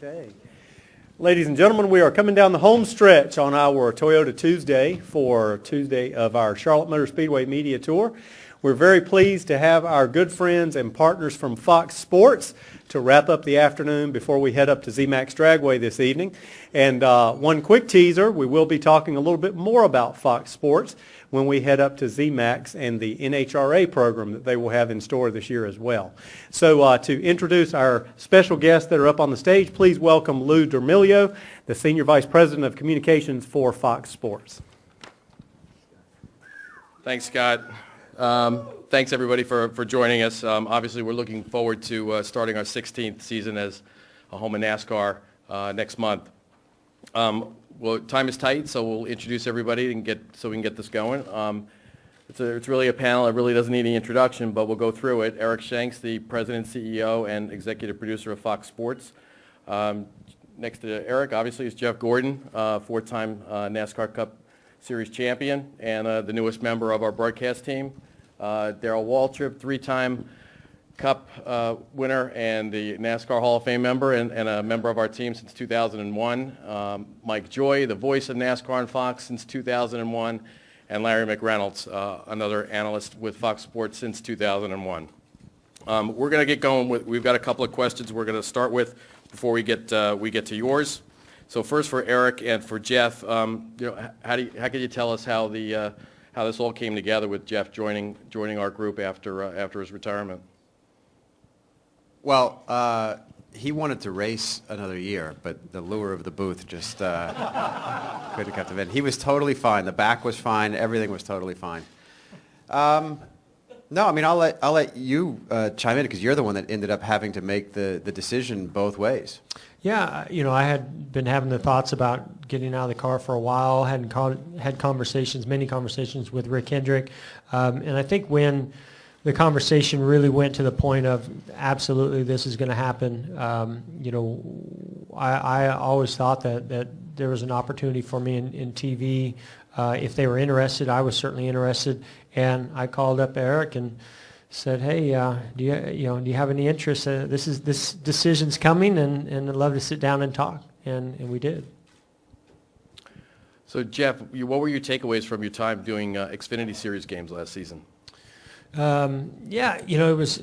Okay. Ladies and gentlemen, we are coming down the home stretch on our Toyota Tuesday for Tuesday of our Charlotte Motor Speedway Media Tour. We're very pleased to have our good friends and partners from Fox Sports to wrap up the afternoon before we head up to ZMAX Dragway this evening. And one quick teaser, we will be talking a little bit more about Fox Sports when we head up to ZMAX and the NHRA program that they will have in store this year as well. So to introduce our special guests that are up on the stage, please welcome Lou D'Amelio, the Senior Vice President of Communications for Fox Sports. Thanks, Scott. Thanks, everybody, for joining us. Obviously, we're looking forward to starting our 16th season as a home in NASCAR next month. Well, time is tight, so we'll introduce everybody and so we can get this going. It's really a panel. It really doesn't need any introduction, but we'll go through it. Eric Shanks, the President, CEO, and Executive Producer of Fox Sports. Next to Eric, obviously, is Jeff Gordon, four-time NASCAR Cup Series champion and the newest member of our broadcast team. Darrell Waltrip, three-time Cup winner and the NASCAR Hall of Fame member and a member of our team since 2001. Mike Joy, the voice of NASCAR on Fox since 2001. And Larry McReynolds, another analyst with Fox Sports since 2001. We're going to get going we've got a couple of questions we're going to start with before we get to yours. So first for Eric and for Jeff, how could you tell us how this all came together with Jeff joining our group after his retirement? Well, he wanted to race another year, but the lure of the booth just couldn't cut the bed. He was totally fine. The back was fine. Everything was totally fine. No, I mean, I'll let you chime in because you're the one that ended up having to make the decision both ways. Yeah, I had been having the thoughts about getting out of the car for a while, had many conversations with Rick Hendrick, and I think when the conversation really went to the point of absolutely this is going to happen, I always thought that there was an opportunity for me in TV. If they were interested, I was certainly interested, and I called up Eric and said, "Hey, do you have any interest? This decision's coming, and I'd love to sit down and talk," and we did. So Jeff, what were your takeaways from your time doing Xfinity Series games last season? It was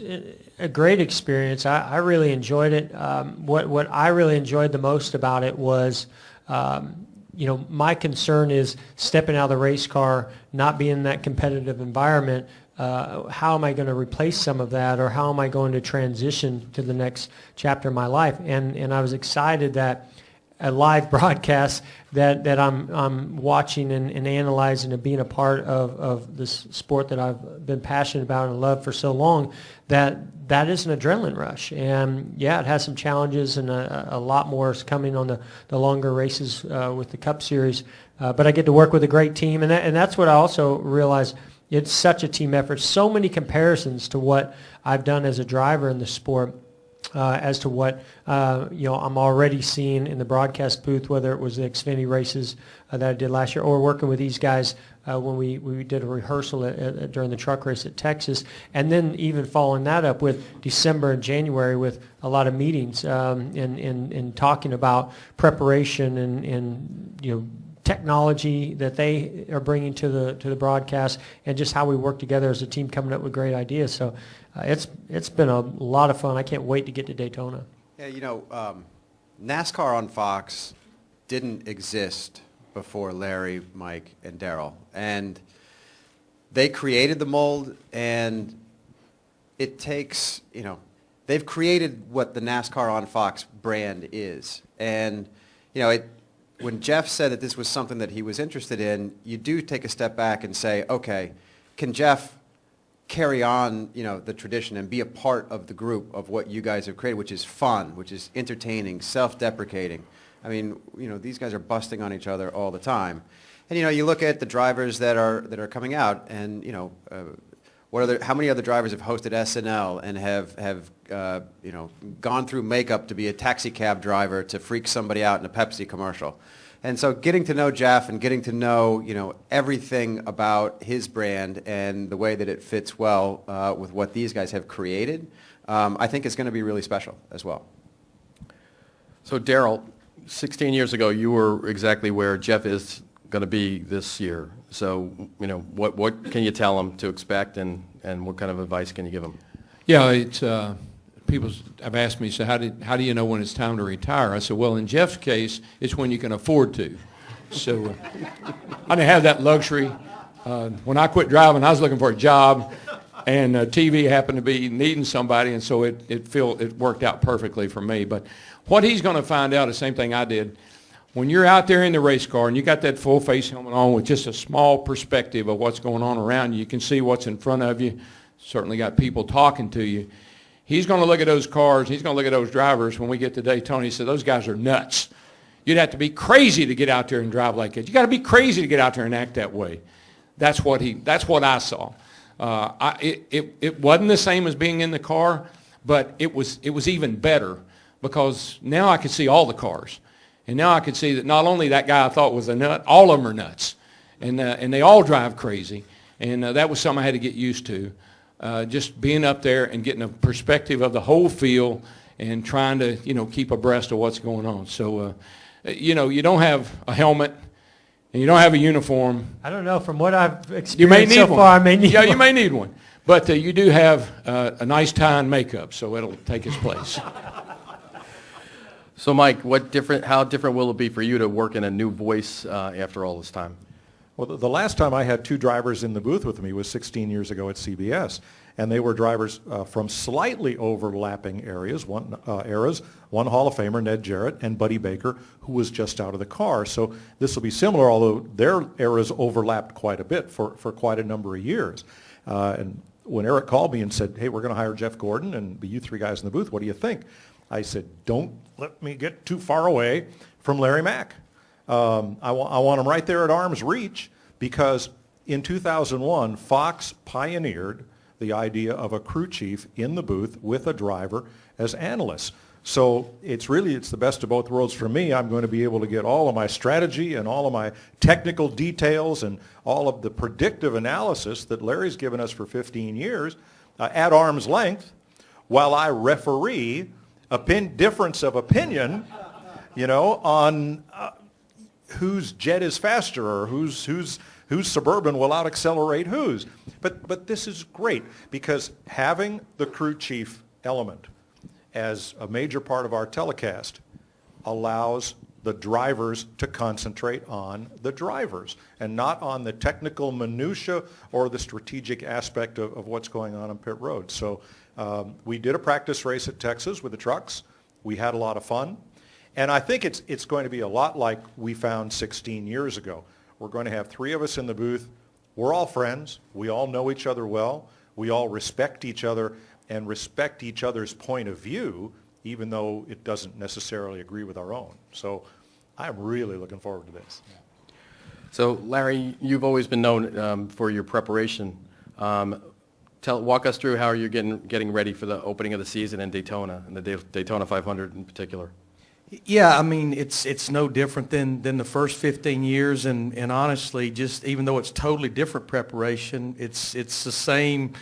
a great experience. I really enjoyed it. What I really enjoyed the most about it was, my concern is stepping out of the race car, not being in that competitive environment. How am I going to replace some of that, or how am I going to transition to the next chapter of my life? And I was excited that a live broadcast that I'm watching and analyzing and being a part of this sport that I've been passionate about and loved for so long, that is an adrenaline rush. And yeah, it has some challenges, and a lot more is coming on the longer races with the Cup Series. But I get to work with a great team, and that's what I also realized. It's such a team effort. So many comparisons to what I've done as a driver in the sport. As to what I'm already seeing in the broadcast booth, whether it was the Xfinity races that I did last year, or working with these guys when we did a rehearsal during the truck race at Texas, and then even following that up with December and January with a lot of meetings and talking about preparation and technology that they are bringing to the broadcast, and just how we work together as a team, coming up with great ideas. So it's been a lot of fun. I can't wait to get to Daytona. Yeah, NASCAR on Fox didn't exist before Larry, Mike, and Darrell, and they created the mold, and it takes, they've created what the NASCAR on Fox brand is, and when Jeff said that this was something that he was interested in, you do take a step back and say, okay, can Jeff carry on, the tradition and be a part of the group of what you guys have created, which is fun, which is entertaining, self-deprecating. I mean, these guys are busting on each other all the time. And, you look at the drivers that are coming out, and, how many other drivers have hosted SNL and have gone through makeup to be a taxi cab driver to freak somebody out in a Pepsi commercial? And so getting to know Jeff and getting to know, everything about his brand and the way that it fits well with what these guys have created, I think it's going to be really special as well. So Darrell, 16 years ago, you were exactly where Jeff is going to be this year. So, what can you tell him to expect, and what kind of advice can you give him? Yeah, it's people have asked me, so how do you know when it's time to retire? I said, well, in Jeff's case, it's when you can afford to. So I didn't have that luxury. When I quit driving, I was looking for a job, and TV happened to be needing somebody, and so it worked out perfectly for me. But what he's going to find out is the same thing I did. When you're out there in the race car and you got that full face helmet on with just a small perspective of what's going on around you, you can see what's in front of you. Certainly got people talking to you. He's going to look at those cars. He's going to look at those drivers when we get to Daytona. He said, those guys are nuts. You'd have to be crazy to get out there and drive like that. You got to be crazy to get out there and act that way. That's what I saw. It wasn't the same as being in the car, but it was even better because now I could see all the cars. And now I could see that not only that guy I thought was a nut, all of them are nuts. And they all drive crazy. And that was something I had to get used to. Just being up there and getting a perspective of the whole field and trying to, keep abreast of what's going on. So, you don't have a helmet and you don't have a uniform. I don't know. From what I've experienced You may need so one. far, I may need one. You may need one. But you do have a nice tie and makeup, so it'll take its place. So Mike, how different will it be for you to work in a new voice after all this time? Well, the last time I had two drivers in the booth with me was 16 years ago at CBS, and they were drivers from slightly overlapping eras. One Hall of Famer, Ned Jarrett, and Buddy Baker, who was just out of the car. So this will be similar, although their eras overlapped quite a bit for quite a number of years. And when Eric called me and said, hey, we're going to hire Jeff Gordon and be you three guys in the booth, what do you think? I said, don't let me get too far away from Larry Mack. I want him right there at arm's reach because in 2001, Fox pioneered the idea of a crew chief in the booth with a driver as analysts. So it's the best of both worlds for me. I'm going to be able to get all of my strategy and all of my technical details and all of the predictive analysis that Larry's given us for 15 years at arm's length while I referee difference of opinion, on whose jet is faster or whose Suburban will out-accelerate whose. But this is great because having the crew chief element as a major part of our telecast allows the drivers to concentrate on the drivers and not on the technical minutia or the strategic aspect of what's going on pit road. So we did a practice race at Texas with the trucks. We had a lot of fun. And I think it's going to be a lot like we found 16 years ago. We're going to have three of us in the booth. We're all friends. We all know each other well. We all respect each other and respect each other's point of view, even though it doesn't necessarily agree with our own. So I'm really looking forward to this. So Larry, you've always been known for your preparation. Walk us through how you're getting ready for the opening of the season in Daytona, and the Daytona 500 in particular. Yeah, I mean, it's no different than the first 15 years, and honestly, just even though it's totally different preparation, it's the same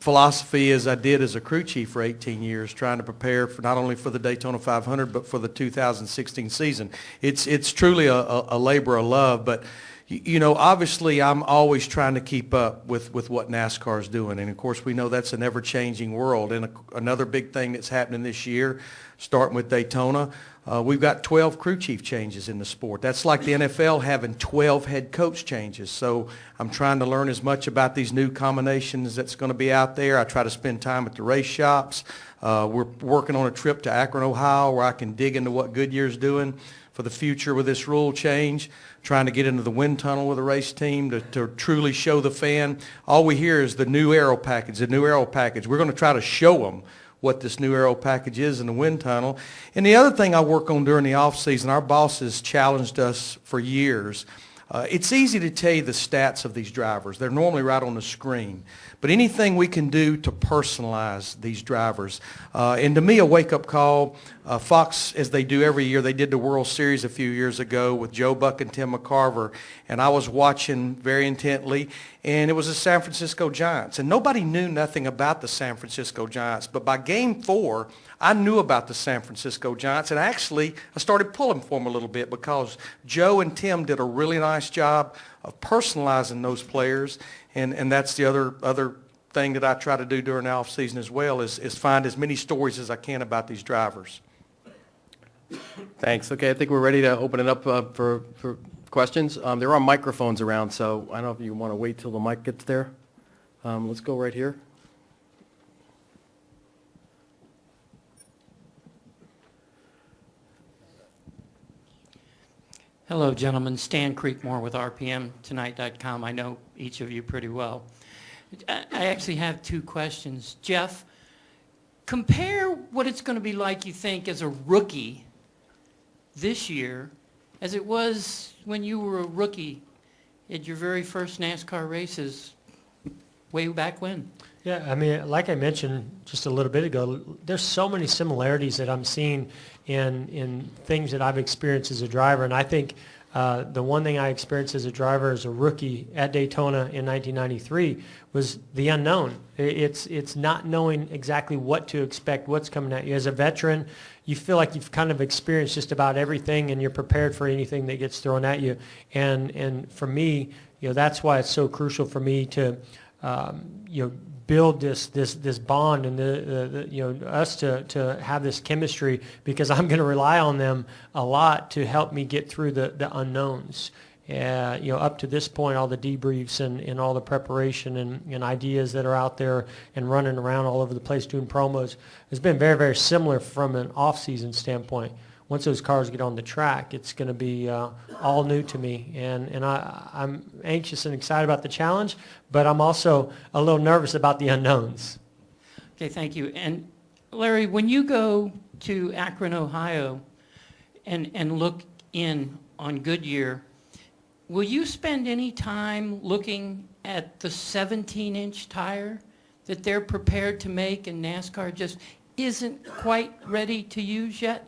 philosophy as I did as a crew chief for 18 years, trying to prepare for not only for the Daytona 500 but for the 2016 season. It's truly a labor of love, but obviously I'm always trying to keep up with what NASCAR is doing, and of course we know that's an ever-changing world. And another big thing that's happening this year, starting with Daytona, we've got 12 crew chief changes in the sport. That's like the NFL having 12 head coach changes. So I'm trying to learn as much about these new combinations that's going to be out there. I try to spend time at the race shops. We're working on a trip to Akron, Ohio, where I can dig into what Goodyear's doing for the future with this rule change, trying to get into the wind tunnel with a race team to truly show the fan. All we hear is the new aero package, the new aero package. We're going to try to show them what this new aero package is in the wind tunnel. And the other thing I work on during the off season, our bosses challenged us for years. It's easy to tell you the stats of these drivers. They're normally right on the screen. But anything we can do to personalize these drivers. And to me, a wake-up call, Fox, as they do every year, they did the World Series a few years ago with Joe Buck and Tim McCarver. And I was watching very intently, and it was the San Francisco Giants. And nobody knew nothing about the San Francisco Giants. But by Game 4, I knew about the San Francisco Giants, and actually I started pulling for them a little bit because Joe and Tim did a really nice job of personalizing those players, and that's the other thing that I try to do during the off season as well is find as many stories as I can about these drivers. Thanks. Okay, I think we're ready to open it up for questions. There are microphones around, so I don't know if you want to wait till the mic gets there. Let's go right here. Hello, gentlemen. Stan Creekmore with RPMTonight.com. I know each of you pretty well. I actually have two questions. Jeff, compare what it's going to be like, you think, as a rookie this year as it was when you were a rookie at your very first NASCAR races way back when. Yeah, I mean, like I mentioned just a little bit ago, there's so many similarities that I'm seeing in things that I've experienced as a driver, and I think the one thing I experienced as a driver as a rookie at Daytona in 1993 was the unknown. It's not knowing exactly what to expect, what's coming at you. As a veteran, you feel like you've kind of experienced just about everything, and you're prepared for anything that gets thrown at you. And for me, that's why it's so crucial for me to build this bond and us to have this chemistry, because I'm going to rely on them a lot to help me get through the unknowns. Up to this point, all the debriefs and all the preparation and ideas that are out there and running around all over the place doing promos has been very, very similar from an off-season standpoint. Once those cars get on the track, it's going to be all new to me, and I'm anxious and excited about the challenge, but I'm also a little nervous about the unknowns. Okay, thank you. And Larry, when you go to Akron, Ohio, and look in on Goodyear, will you spend any time looking at the 17-inch tire that they're prepared to make and NASCAR just isn't quite ready to use yet?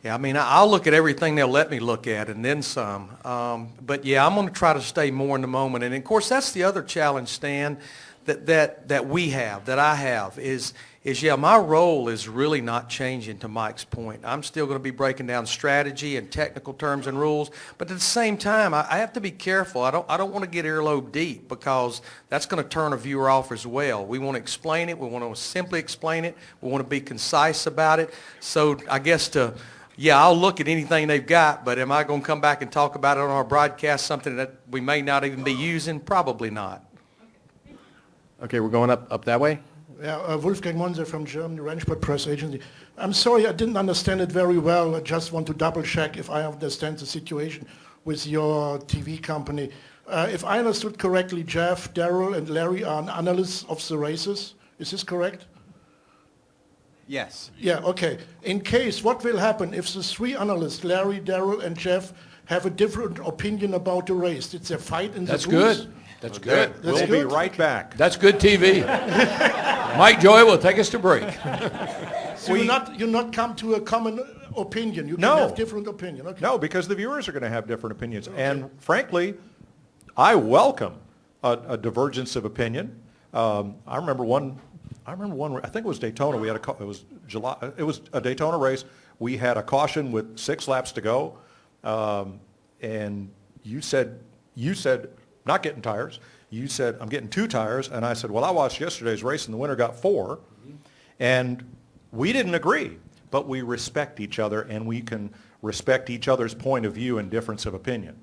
Yeah, I mean, I'll look at everything they'll let me look at and then some. But yeah, I'm going to try to stay more in the moment. And of course, that's the other challenge, Stan, that we have, that I have, is my role is really not changing, to Mike's point. I'm still going to be breaking down strategy and technical terms and rules, but at the same time, I have to be careful. I don't want to get earlobe deep, because that's going to turn a viewer off as well. We want to explain it. We want to simply explain it. We want to be concise about it. So I guess I'll look at anything they've got, but am I going to come back and talk about it on our broadcast, something that we may not even be using? Probably not. Okay, we're going up that way. Yeah, Wolfgang Monser from Germany, Rennsport Press Agency. I'm sorry, I didn't understand it very well. I just want to double check if I understand the situation with your TV company. If I understood correctly, Jeff, Darrell, and Larry are analysts of the races. Is this correct? Yes. Yeah, okay. In case, what will happen if the three analysts, Larry, Darrell, and Jeff, have a different opinion about the race? It's a fight in the booth? That's good. That's good. That's We'll good? be right back. That's good TV. Mike Joy will take us to break. So you not come to a common opinion. You can No. have different opinion. Okay. No, because the viewers are going to have different opinions. And frankly, I welcome a divergence of opinion. I remember one. I think it was Daytona. It was July. It was a Daytona race. We had a caution with 6 laps to go, and you said not getting tires. You said I'm getting 2 tires, and I said, well, I watched yesterday's race, and the winner got 4, and we didn't agree, but we respect each other, and we can respect each other's point of view and difference of opinion.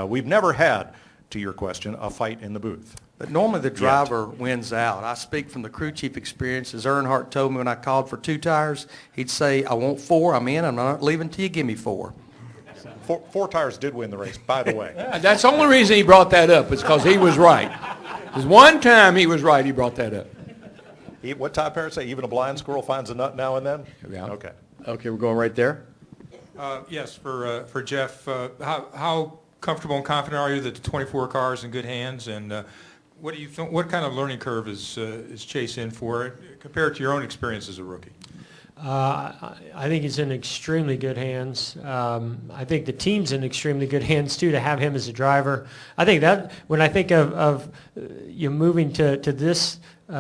We've never had, to your question, a fight in the booth. But normally the driver wins out. I speak from the crew chief experience. As Earnhardt told me when I called for 2 tires, he'd say, I want 4, I'm in, I'm not leaving till you give me 4. 4 tires did win the race, by the way. That's the only reason he brought that up, is because he was right. There's one time he was right, he brought that up. What Todd Parrott say? Even a blind squirrel finds a nut now and then? Yeah. Okay. Okay, we're going right there. Yes, for Jeff, how comfortable and confident are you that the 24 car is in good hands, and what do you think? What kind of learning curve is Chase in for compared to your own experience as a rookie? I think he's in extremely good hands. I think the team's in extremely good hands too, to have him as a driver. I think that when I think of you moving to this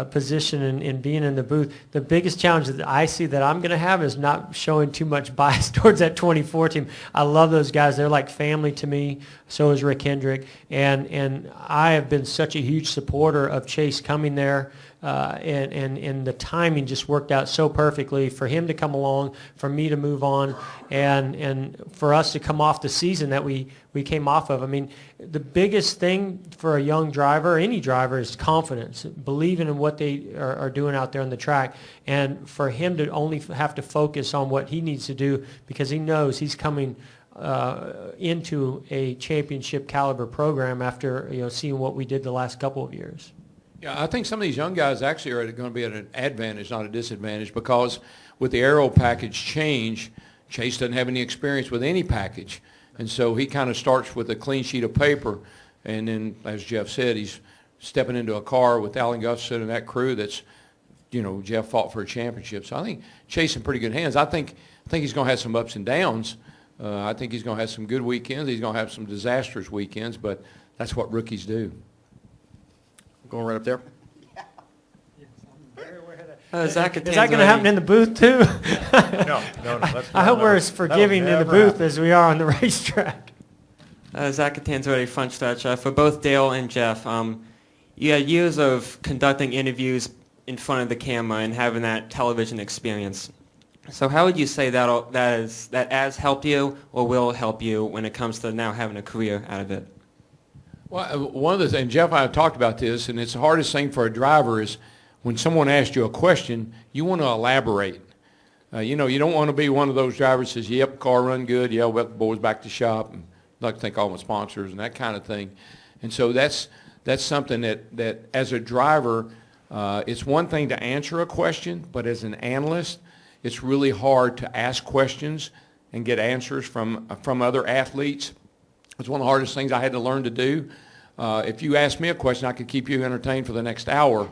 position in being in the booth. The biggest challenge that I see that I'm going to have is not showing too much bias towards that 24 team. I love those guys. They're like family to me. So is Rick Hendrick. And I have been such a huge supporter of Chase coming there. And the timing just worked out so perfectly for him to come along, for me to move on, and for us to come off the season that we came off of. I mean, the biggest thing for a young driver, any driver, is confidence, believing in what they are doing out there on the track, and for him to only have to focus on what he needs to do because he knows he's coming into a championship caliber program after seeing what we did the last couple of years. Yeah, I think some of these young guys actually are going to be at an advantage, not a disadvantage, because with the aero package change, Chase doesn't have any experience with any package. And so he kind of starts with a clean sheet of paper. And then, as Jeff said, he's stepping into a car with Alan Gustafson and that crew that's, Jeff fought for a championship. So I think Chase in pretty good hands. I think he's going to have some ups and downs. I think he's going to have some good weekends. He's going to have some disastrous weekends, but that's what rookies do. Going right up there. Zach Is that going to happen in the booth too? No. I hope we're as forgiving in the booth as we are on the racetrack. Zach Catanzarelli, front stretch. For both Dale and Jeff, you had years of conducting interviews in front of the camera and having that television experience. So how would you say that has helped you or will help you when it comes to now having a career out of it? Well, one of the things, Jeff and I have talked about this, and it's the hardest thing for a driver is when someone asks you a question, you want to elaborate. You don't want to be one of those drivers that says, yep, car run good, yeah, well, the boys back to shop, and I'd like to thank all my sponsors and that kind of thing. And so that's something that as a driver, it's one thing to answer a question, but as an analyst, it's really hard to ask questions and get answers from other athletes. It's one of the hardest things I had to learn to do. If you asked me a question, I could keep you entertained for the next hour.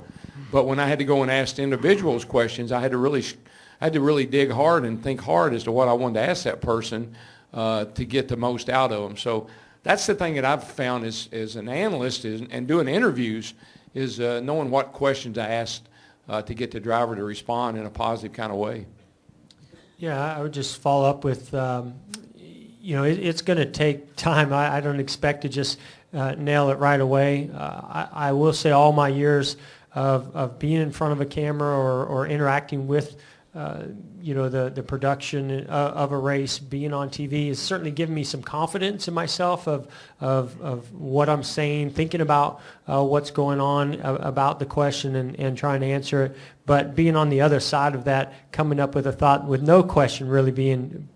But when I had to go and ask individuals questions, I had to really dig hard and think hard as to what I wanted to ask that person to get the most out of them. So that's the thing that I've found as an analyst and doing interviews is knowing what questions I asked to get the driver to respond in a positive kind of way. Yeah, I would just follow up with, it's going to take time. I don't expect to just nail it right away. I will say all my years of being in front of a camera or interacting with, the production of a race, being on TV has certainly given me some confidence in myself of what I'm saying, thinking about what's going on about the question and trying to answer it. But being on the other side of that, coming up with a thought with no question really being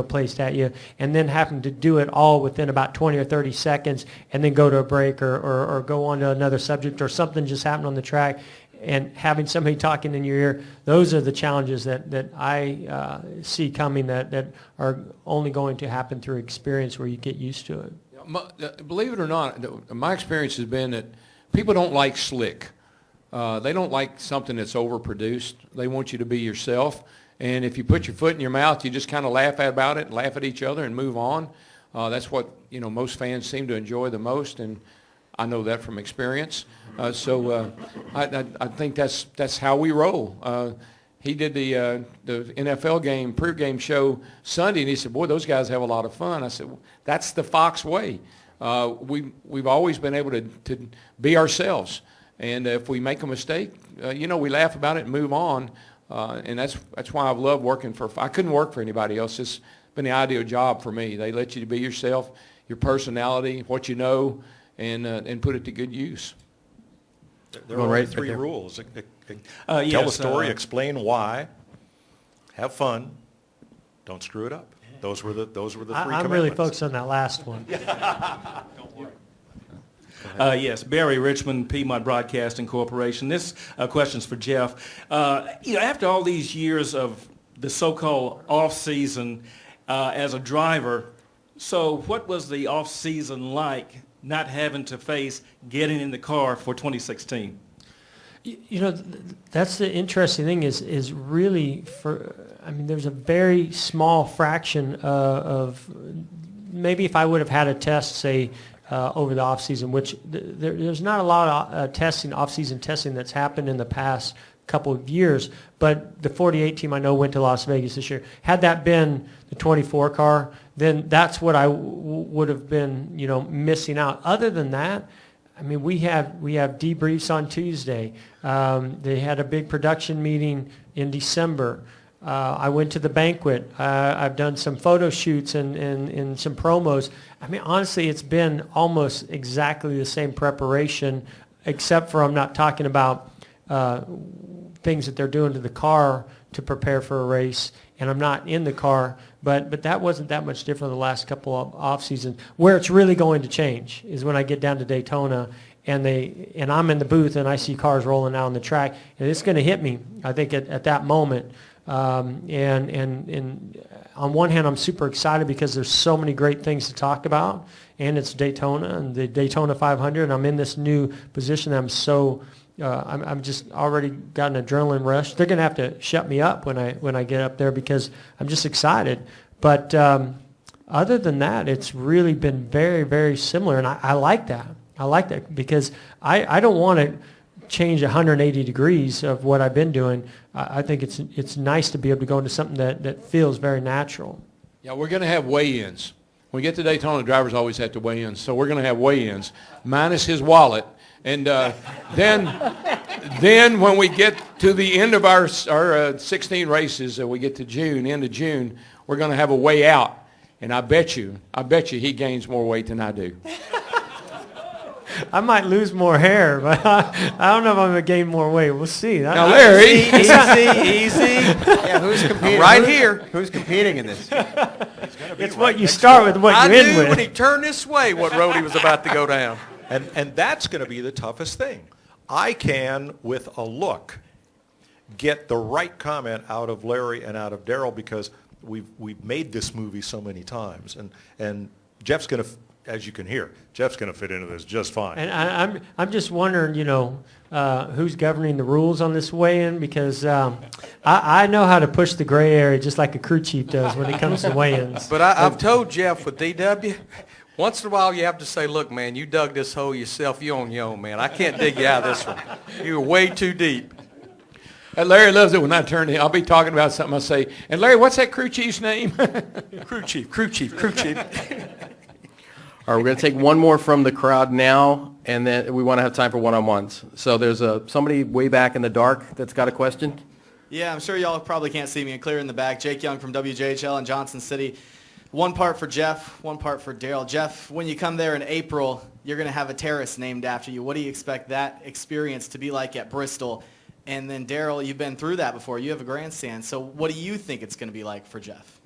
placed at you, and then having to do it all within about 20 or 30 seconds and then go to a break or go on to another subject or something just happened on the track and having somebody talking in your ear, those are the challenges that I see coming that are only going to happen through experience where you get used to it. Believe it or not, my experience has been that people don't like slick. They don't like something that's overproduced. They want you to be yourself. And if you put your foot in your mouth, you just kind of laugh about it, laugh at each other, and move on. That's what most fans seem to enjoy the most, and I know that from experience. So I think that's how we roll. He did the NFL game, pregame show Sunday, and he said, boy, those guys have a lot of fun. I said, well, that's the Fox way. We've always been able to be ourselves. And if we make a mistake, we laugh about it and move on. And that's why I've loved working I couldn't work for anybody else. It's been the ideal job for me. They let you be yourself, your personality, what you know, and put it to good use. There are three rules. Tell the story, explain why, have fun, don't screw it up. Those were the three commandments. I'm really focused on that last one. Don't worry. Yes, Barry Richmond, Piedmont Broadcasting Corporation. This question's for Jeff. After all these years of the so-called off-season as a driver, so what was the off-season like not having to face getting in the car for 2016? That's the interesting thing is really there's a very small fraction of maybe if I would have had a test, say, over the off season, which there's not a lot of testing, off-season testing that's happened in the past couple of years. But the 48 team I know went to Las Vegas this year. Had that been the 24 car, then that's what I would have been, missing out. Other than that, I mean, we have debriefs on Tuesday. They had a big production meeting in December. I went to the banquet. I've done some photo shoots and some promos. I mean, honestly, it's been almost exactly the same preparation, except for I'm not talking about things that they're doing to the car to prepare for a race, and I'm not in the car, but that wasn't that much different the last couple of off seasons. Where it's really going to change is when I get down to Daytona and I'm in the booth and I see cars rolling out on the track, and it's going to hit me, I think, at that moment. And on one hand, I'm super excited because there's so many great things to talk about, and it's Daytona and the Daytona 500, and I'm in this new position that I'm so I'm just already got an adrenaline rush. They're going to have to shut me up when I get up there because I'm just excited. But other than that, it's really been very, very similar, and I like that. I like that because I don't want to change 180 degrees of what I've been doing. I think it's nice to be able to go into something that feels very natural. Yeah, we're going to have weigh-ins. When we get to Daytona, drivers always have to weigh in. So we're going to have weigh-ins, minus his wallet. And then when we get to the end of our 16 races, we get to June, end of June, we're going to have a weigh out. And I bet you he gains more weight than I do. I might lose more hair, but I don't know if I'm going to gain more weight. We'll see. Now, Larry. Easy. Yeah, who's competing? Right here. Who's competing in this? It's what you start with, what you end I knew when with. he turned this way what road he was about to go down. And that's going to be the toughest thing. I can, with a look, get the right comment out of Larry and out of Darrell because we've made this movie so many times. And Jeff's going to, as you can hear, Jeff's going to fit into this just fine. And I'm just wondering, who's governing the rules on this weigh-in because I know how to push the gray area just like a crew chief does when it comes to weigh-ins. But I've told Jeff with DW, once in a while you have to say, look, man, you dug this hole yourself. You on your own, man. I can't dig you out of this one. You're way too deep. And Larry loves it when I turn to him. I'll be talking about something. I'll say, and Larry, what's that crew chief's name? Crew chief. All right, we're going to take one more from the crowd now, and then we want to have time for one-on-ones. So there's somebody way back in the dark that's got a question. Yeah, I'm sure y'all probably can't see me. I'm clear in the back. Jake Young from WJHL in Johnson City. One part for Jeff, one part for Darrell. Jeff, when you come there in April, you're going to have a terrace named after you. What do you expect that experience to be like at Bristol? And then Darrell, you've been through that before. You have a grandstand. So what do you think it's going to be like for Jeff?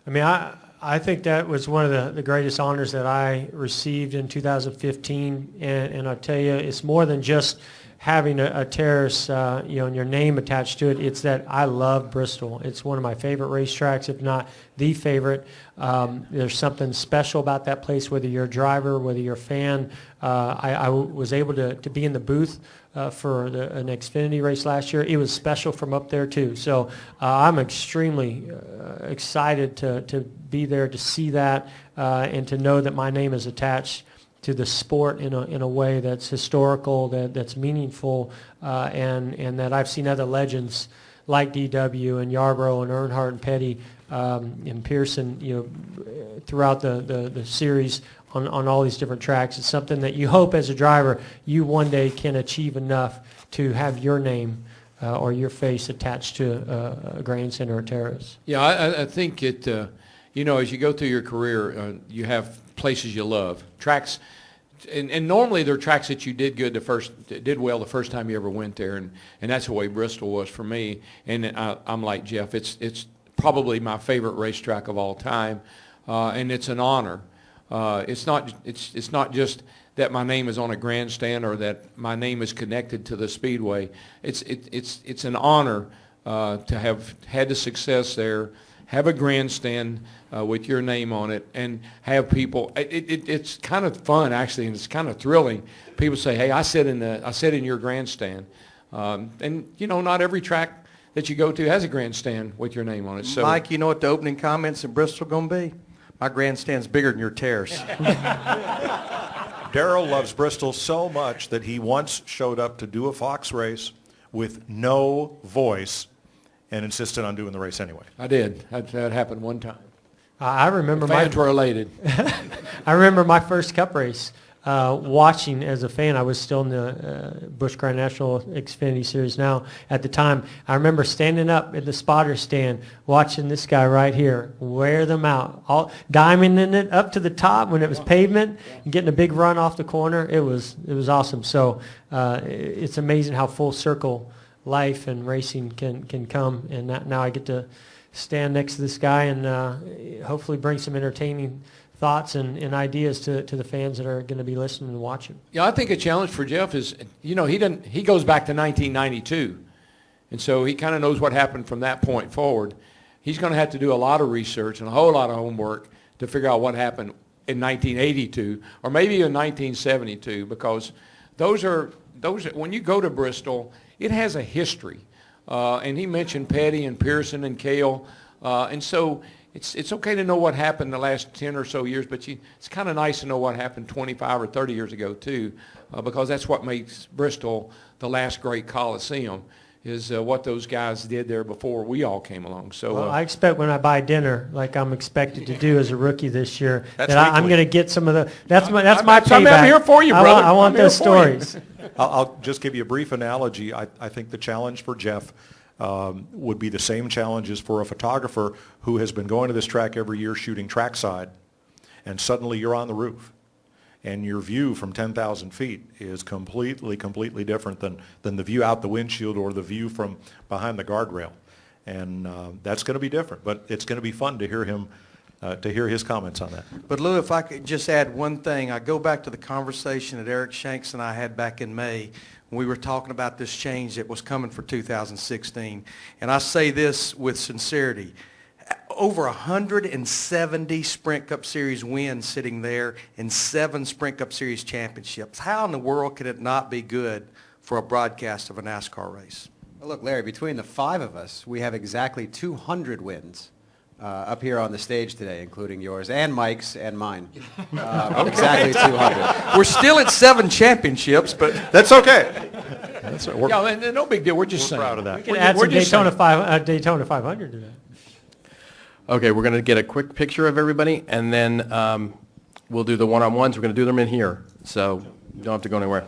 I mean, I think that was one of the greatest honors that I received in 2015. And I'll tell you, it's more than just having a terrace, and your name attached to it. It's that I love Bristol. It's one of my favorite racetracks, if not the favorite. There's something special about that place, whether you're a driver, whether you're a fan. I was able to be in the booth for an Xfinity race last year. It was special from up there, too. So I'm extremely excited to be there, to see that, and to know that my name is attached to the sport in a way that's historical, that's meaningful, and that I've seen other legends like DW and Yarborough and Earnhardt and Petty and Pearson, throughout the series on all these different tracks. It's something that you hope as a driver you one day can achieve enough to have your name or your face attached to a grandstand or a terrace. Yeah, I think it, as you go through your career, you have places you love. Tracks, and normally they're tracks that you did well the first time you ever went there, and that's the way Bristol was for me. And I'm like Jeff, it's probably my favorite racetrack of all time, and it's an honor. It's not just that my name is on a grandstand or that my name is connected to the Speedway. It's an honor to have had the success there, have a grandstand with your name on it, and have people. It's kind of fun actually, and it's kind of thrilling. People say, "Hey, I sat in your grandstand," and not every track that you go to has a grandstand with your name on it. So, Mike, you know what the opening comments in Bristol are going to be? My grandstand's bigger than your terrace. Darrell loves Bristol so much that he once showed up to do a Fox race with no voice and insisted on doing the race anyway. I did. That happened one time. I remember The fans were elated. I remember my first Cup race. Watching as a fan, I was still in the Busch Grand National Xfinity Series now. At the time, I remember standing up at the spotter stand, watching this guy right here wear them out, all diamonding it up to the top when it was pavement, and getting a big run off the corner. It was awesome. So it's amazing how full circle life and racing can come. And now I get to stand next to this guy and hopefully bring some entertaining thoughts and ideas to the fans that are going to be listening and watching. Yeah, I think a challenge for Jeff is, he goes back to 1992, and so he kind of knows what happened from that point forward. He's going to have to do a lot of research and a whole lot of homework to figure out what happened in 1982 or maybe in 1972, because those are when you go to Bristol, it has a history. And he mentioned Petty and Pearson and Cale, and so it's okay to know what happened the last 10 or so years, but it's kind of nice to know what happened 25 or 30 years ago too, because that's what makes Bristol the last great Coliseum, is what those guys did there before we all came along. So I expect when I buy dinner, like I'm expected to do as a rookie this year, That's that I'm weekly. going to get some of the. That's my payback. I'm here for you, brother. I want I'm here those for you. stories. I'll just give you a brief analogy. I think the challenge for Jeff would be the same challenges for a photographer who has been going to this track every year shooting trackside, and suddenly you're on the roof, and your view from 10,000 feet is completely different than the view out the windshield or the view from behind the guardrail. And that's going to be different, but it's going to be fun to hear him, to hear his comments on that. But Lou, if I could just add one thing, I go back to the conversation that Eric Shanks and I had back in May when we were talking about this change that was coming for 2016. And I say this with sincerity. Over 170 Sprint Cup Series wins sitting there and 7 Sprint Cup Series championships. How in the world could it not be good for a broadcast of a NASCAR race? Well, look, Larry, between the 5 of us, we have exactly 200 wins up here on the stage today, including yours and Mike's and mine. Exactly 200. We're still at 7 championships, but That's okay. That's right. Yeah, no big deal. We're just saying. proud of that. We can add some Daytona 500 to that. Okay, we're going to get a quick picture of everybody, and then we'll do the one-on-ones. We're going to do them in here, so you don't have to go anywhere.